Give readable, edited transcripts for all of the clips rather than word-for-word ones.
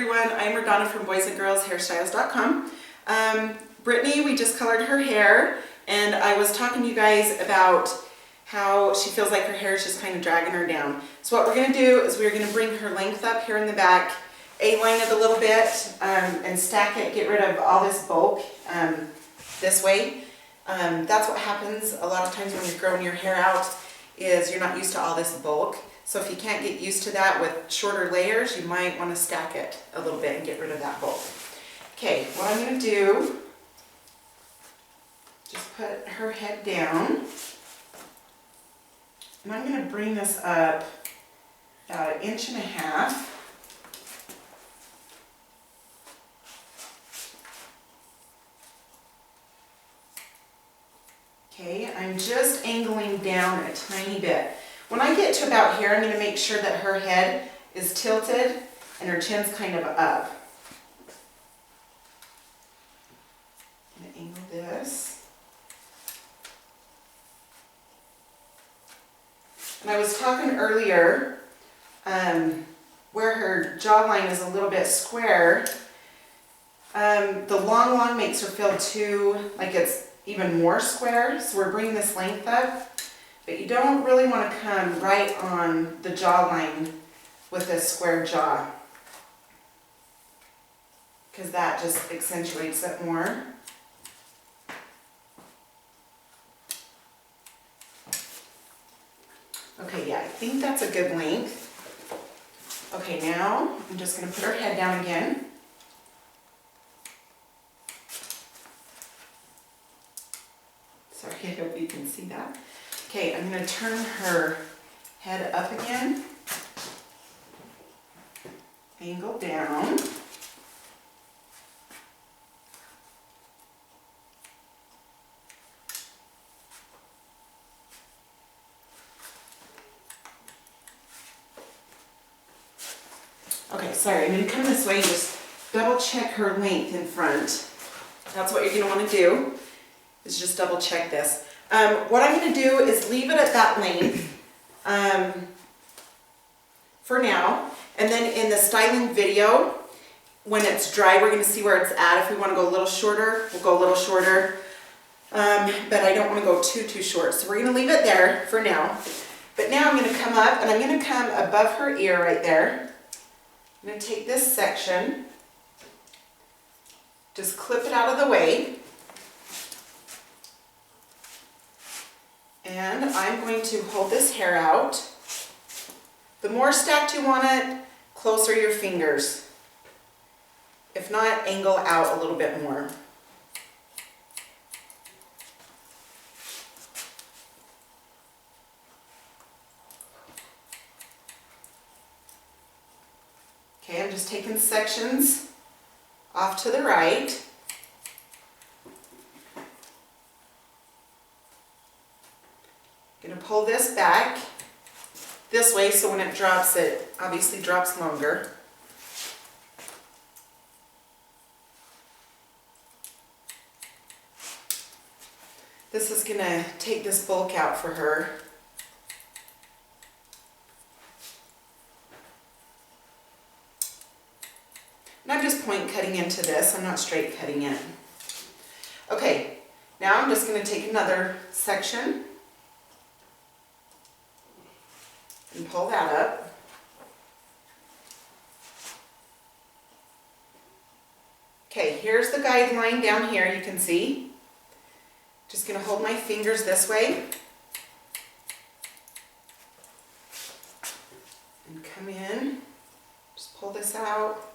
everyone, I'm Radonna from boysandgirlshairstyles.com. Brittany, we just colored her hair, and I was talking to you guys about how she feels like her hair is just kind of dragging her down. So what we're going to do is we're going to bring her length up here in the back, A-line it a little bit, and stack it, get rid of all this bulk this way. That's what happens a lot of times when you're growing your hair out, is you're not used to all this bulk. So if you can't get used to that with shorter layers, you might want to stack it a little bit and get rid of that bulk. Okay, what I'm going to do, just put her head down, and I'm going to bring this up about 1.5 inches. Okay, I'm just angling down a tiny bit. When I get to about here, I'm going to make sure that her head is tilted and her chin's kind of up. I'm going to angle this. And I was talking earlier where her jawline is a little bit square. The long makes her feel too, like it's even more square, so we're bringing this length up. But you don't really want to come right on the jawline with this square jaw, because that just accentuates it more. Okay, yeah, I think that's a good length. Okay, now I'm just going to put her head down again. Sorry, I hope you can see that. Okay, I'm going to turn her head up again, angle down, okay, sorry, I'm going to come this way and just double check her length in front. That's what you're going to want to do, is just double check this. What I'm going to do is leave it at that length for now, and then in the styling video, when it's dry, we're going to see where it's at. If we want to go a little shorter, we'll go a little shorter, but I don't want to go too short, so we're going to leave it there for now. But now I'm going to come up, and I'm going to come above her ear right there. I'm going to take this section, just clip it out of the way. And I'm going to hold this hair out. The more stacked you want it, closer your fingers. If not, angle out a little bit more. Okay, I'm just taking sections off to the right. Going to pull this back this way so when it drops, it obviously drops longer. This is going to take this bulk out for her. And I'm just point cutting into this, I'm not straight cutting it. Okay, now I'm just going to take another section and pull that up. Okay, here's the guideline down here, you can see. Just going to hold my fingers this way and come in, just pull this out.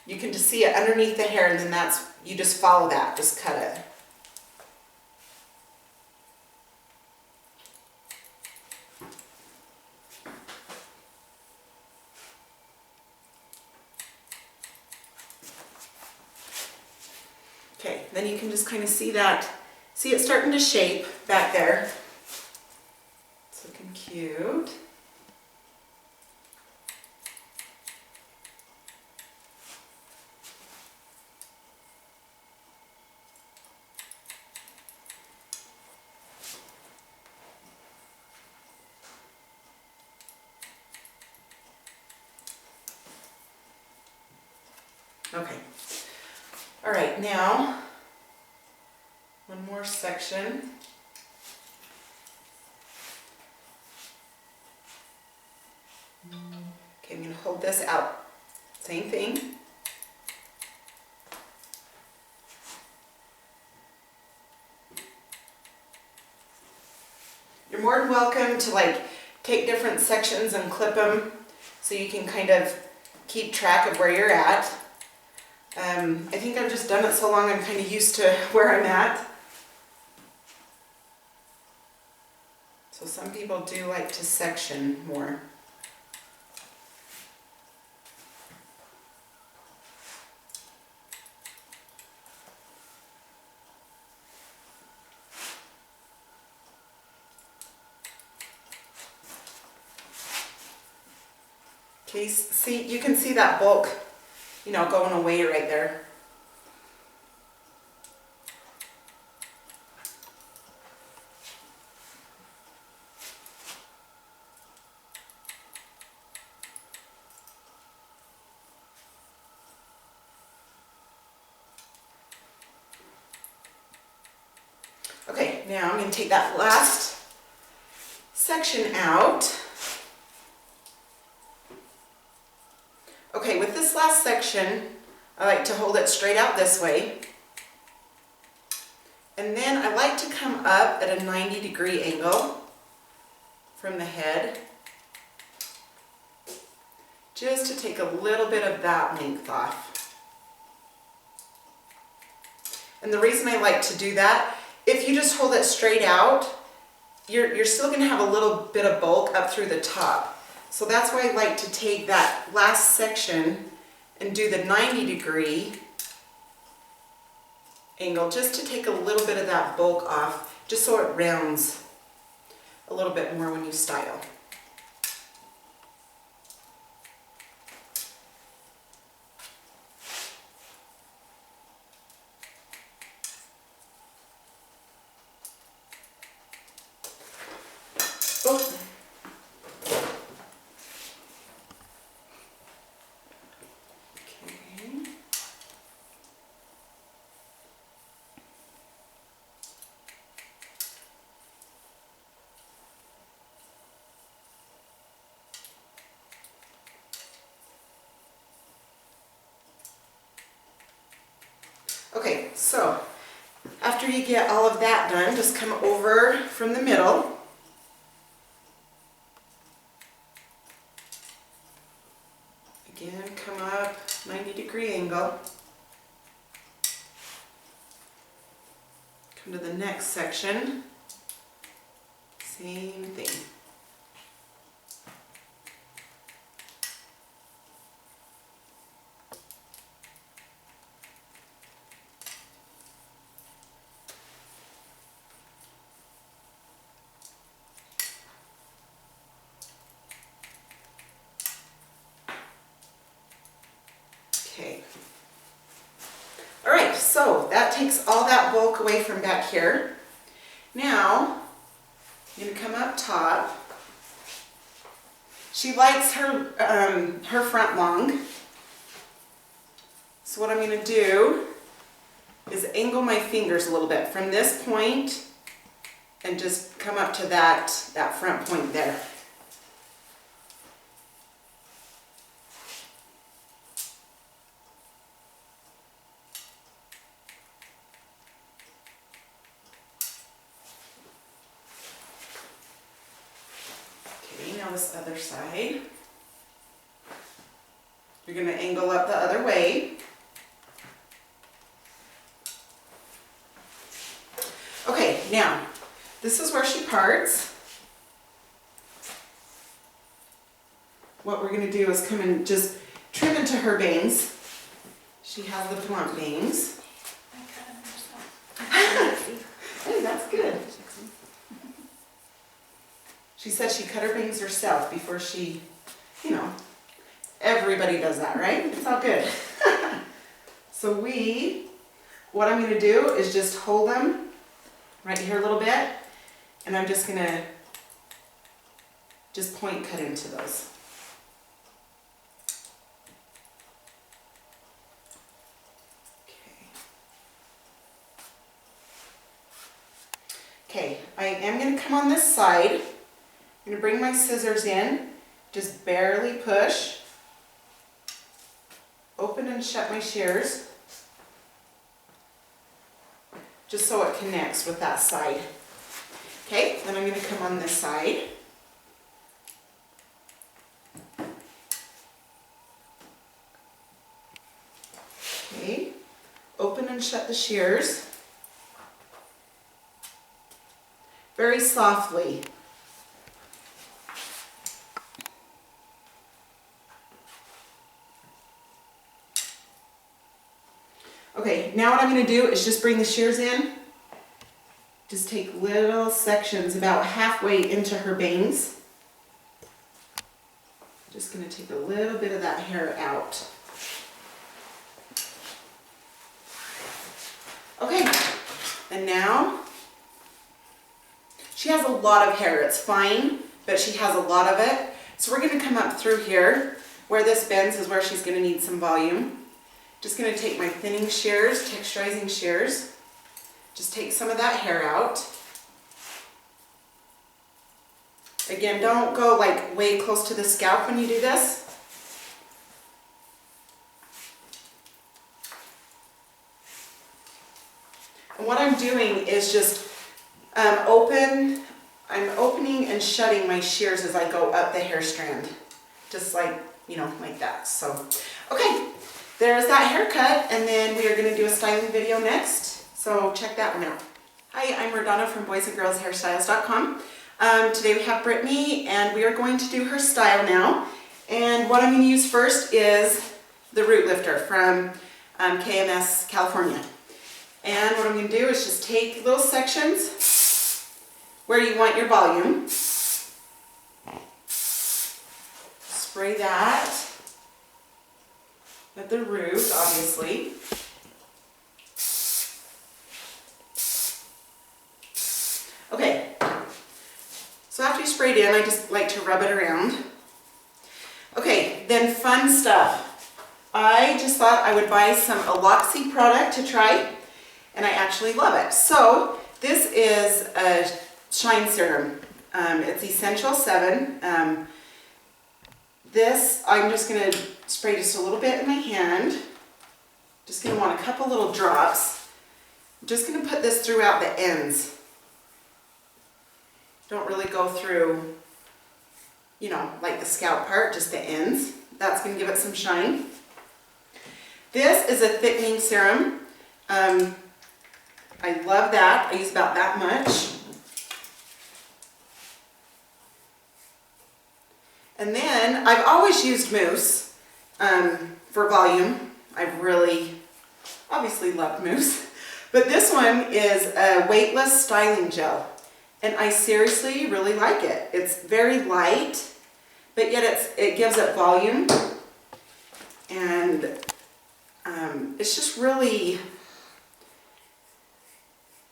You can just see it underneath the hair, and then you just follow that, just cut it. Okay, then you can just kind of see that, see it starting to shape back there. It's looking cute. Okay. All right, now one more section. Okay, I'm going to hold this out. Same thing. You're more than welcome to like take different sections and clip them so you can kind of keep track of where you're at. I think I've just done it so long I'm kind of used to where I'm at. So some people do like to section more. Okay, see, you can see that bulk, you know, going away right there. Okay, now I'm going to take that last section out. Okay, with this last section, I like to hold it straight out this way. And then I like to come up at a 90-degree angle from the head, just to take a little bit of that length off. And the reason I like to do that, if you just hold it straight out, you're still going to have a little bit of bulk up through the top. So that's why I like to take that last section and do the 90-degree angle just to take a little bit of that bulk off, just so it rounds a little bit more when you style. Oh. Okay, so after you get all of that done, just come over from the middle. Again, come up, 90-degree angle. Come to the next section. Same thing. Okay. All right, so that takes all that bulk away from back here. Now, I'm going to come up top. She likes her front long. So what I'm going to do is angle my fingers a little bit from this point and just come up to that front point there. This other side. You're going to angle up the other way. Okay, now this is where she parts. What we're going to do is come and just trim into her bangs. She has the blunt bangs. Hey, that's good. She said she cut her bangs herself before she, you know, everybody does that, right? It's all good. So what I'm going to do is just hold them right here a little bit, and I'm just going to just point cut into those. I am going to come on this side. I'm going to bring my scissors in, just barely push, open and shut my shears, just so it connects with that side. Okay, then I'm going to come on this side. Okay, open and shut the shears very softly. Okay, now what I'm going to do is just bring the shears in. Just take little sections about halfway into her bangs. Just going to take a little bit of that hair out. Okay, and now she has a lot of hair. It's fine, but she has a lot of it. So we're going to come up through here. Where this bends is where she's going to need some volume. Just going to take my thinning shears, texturizing shears. Just take some of that hair out. Again, don't go like way close to the scalp when you do this. And what I'm doing is just I'm opening and shutting my shears as I go up the hair strand. Just like, you know, like that. So, okay, there's that haircut, and then we are going to do a styling video next. So check that one out. Hi, I'm Rodonna from boysandgirlshairstyles.com. Today we have Brittany, and we are going to do her style now. And what I'm going to use first is the root lifter from KMS, California. And what I'm going to do is just take little sections where you want your volume. Spray that at the root, obviously. Okay, so after you sprayed in, I just like to rub it around. Okay, then fun stuff. I just thought I would buy some Aloxi product to try, and I actually love it. So this is a shine serum. It's Essential 7. This, I'm just going to spray just a little bit in my hand. Just going to want a couple little drops. I'm just going to put this throughout the ends. Don't really go through, you know, like the scalp part, just the ends. That's going to give it some shine. This is a thickening serum. I love that. I use about that much. And then I've always used mousse for volume. I've really, obviously loved mousse. But this one is a weightless styling gel. And I seriously really like it. It's very light, but yet it gives it volume. And it's just really,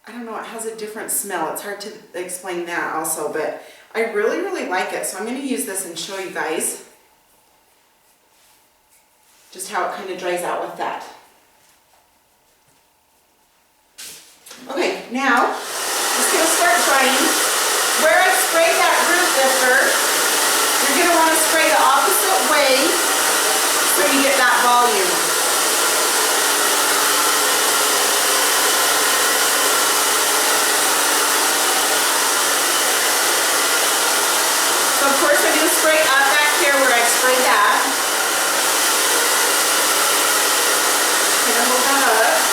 I don't know, it has a different smell. It's hard to explain that also, but I really, really like it. So I'm going to use this and show you guys just how it kind of dries out with that. Okay, now just going to start drying. Where I sprayed that root lifter, you're going to want to spray the opposite way so you get that volume. So of course I'm going to spray up back here where I sprayed that. Kind of hold that up.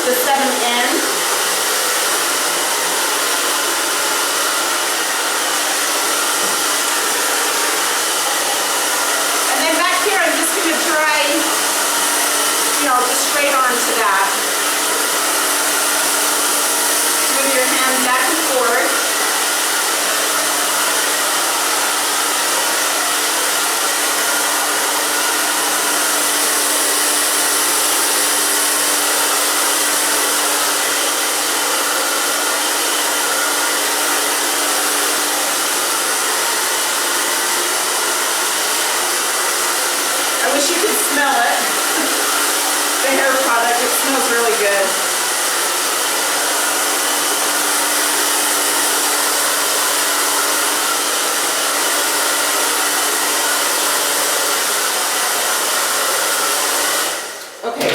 The 7N. you can smell it. The hair product, it smells really good. Okay,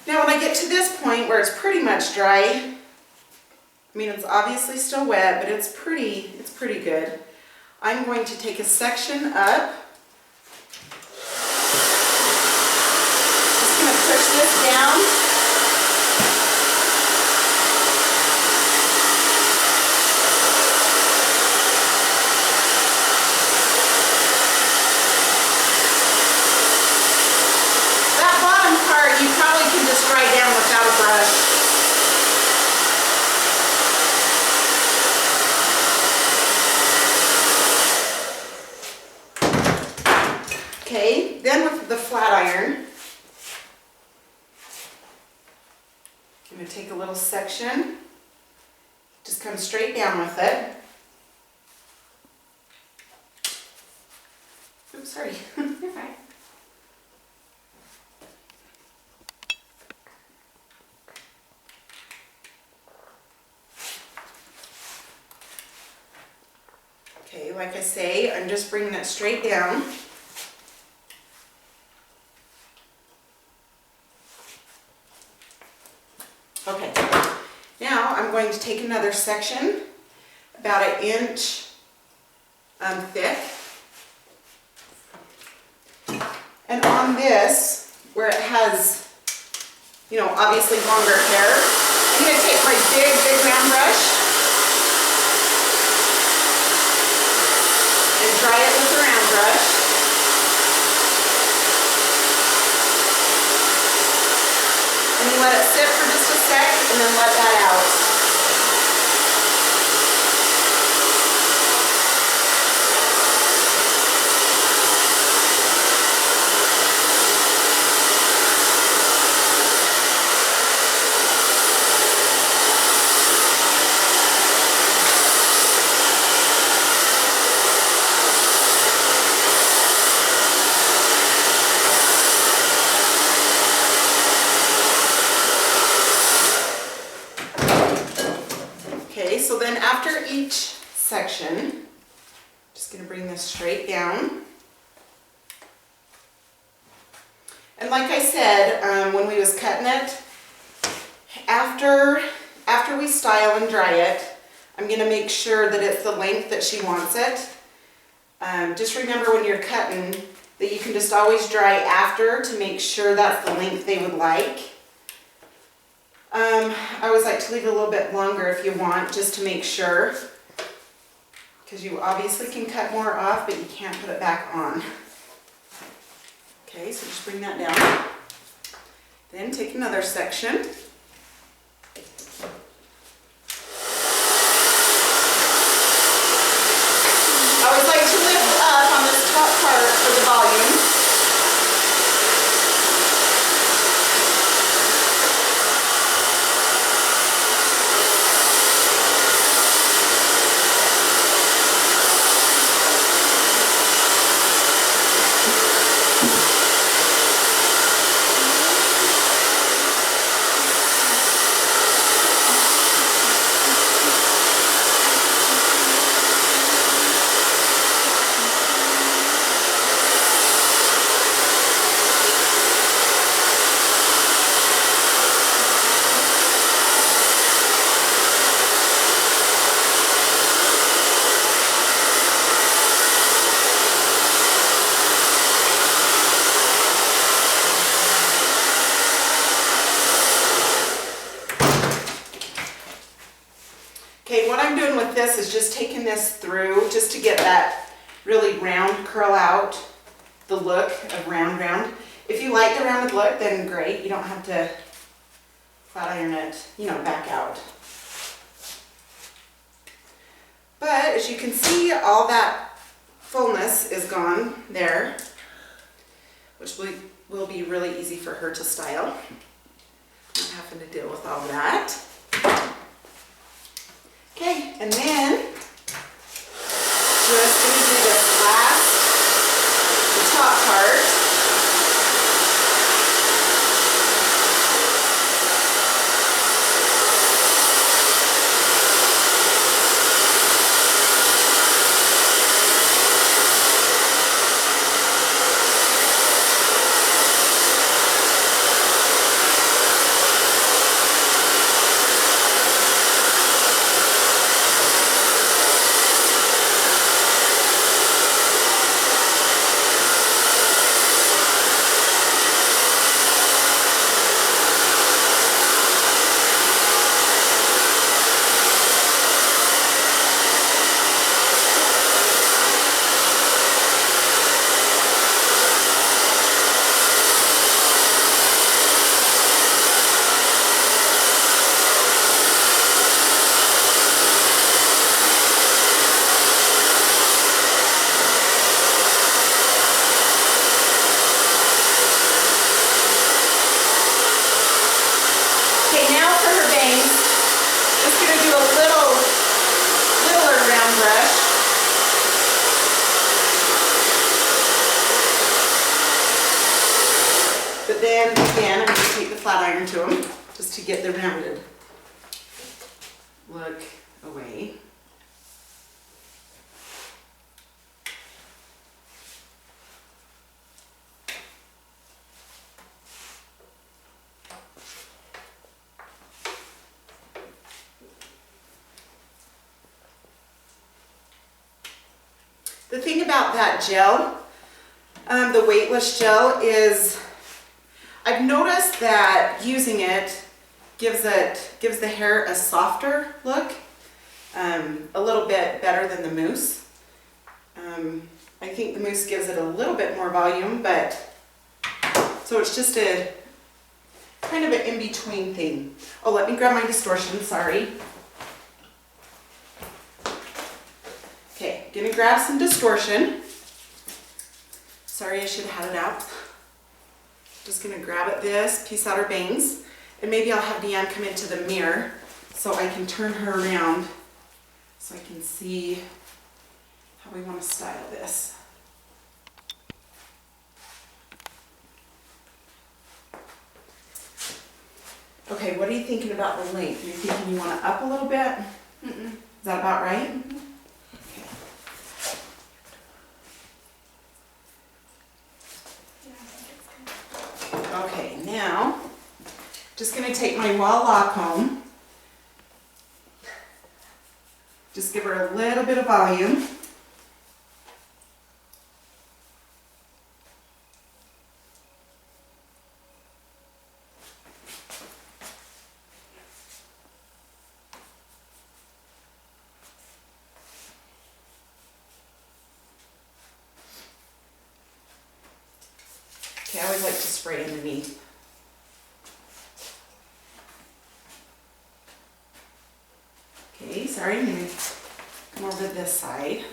now when I get to this point where it's pretty much dry, I mean it's obviously still wet, but it's pretty good. I'm going to take a section up. Just going to push this down. You probably can just dry down without a brush. Okay, then with the flat iron, I'm going to take a little section, just come straight down with it. Oops, sorry. You're fine. Okay, like I say, I'm just bringing it straight down. Okay, now I'm going to take another section, about 1 inch thick. And on this, where it has, you know, obviously longer hair, I'm going to take my big round brush and dry it with a round brush. And you let it sit for just a sec and then let that out. So then after each section, I'm just going to bring this straight down. And like I said, when we was cutting it, after we style and dry it, I'm going to make sure that it's the length that she wants it. Just remember when you're cutting that you can just always dry after to make sure that's the length they would like. I always like to leave it a little bit longer if you want, just to make sure, because you obviously can cut more off, but you can't put it back on. Okay, so just bring that down. Then take another section. I always like to lift up on this top part for the volume. Okay, what I'm doing with this is just taking this through just to get that really round curl out, the look of round. If you like the rounded look, then great. You don't have to flat iron it, you know, back out. But as you can see, all that fullness is gone there, which will be really easy for her to style. Not having to deal with all that. Okay, and then just going to do this last, the top part. flat iron to them just to get the rounded look away. The thing about that gel, the weightless gel, is I've noticed that using it gives the hair a softer look, a little bit better than the mousse. I think the mousse gives it a little bit more volume, but so it's just a kind of an in-between thing. Oh, let me grab my distortion, sorry. Okay, gonna grab some distortion. Sorry, I should have had it out. Just gonna grab at this, piece out her bangs, and maybe I'll have Deanne come into the mirror so I can turn her around so I can see how we want to style this. Okay, what are you thinking about the length? Are you thinking you want to up a little bit? Is that about right? Okay, now, just going to take my Wall comb, just give her a little bit of volume. Okay, I always like to spray underneath. Okay, sorry, I'm going to come over to this side.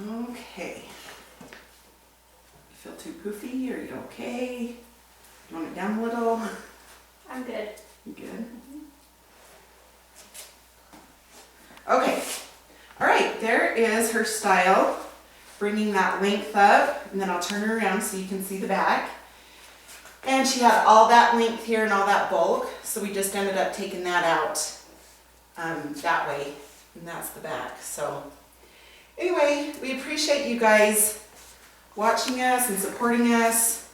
Okay. You feel too poofy? Are you okay? You want it down a little? I'm good. You good? Okay. All right, there is her style. Bringing that length up, and then I'll turn her around so you can see the back. And she had all that length here and all that bulk, so we just ended up taking that out that way, and that's the back. So anyway, we appreciate you guys watching us and supporting us,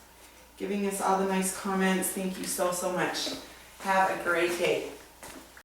giving us all the nice comments. Thank you so, so much. Have a great day.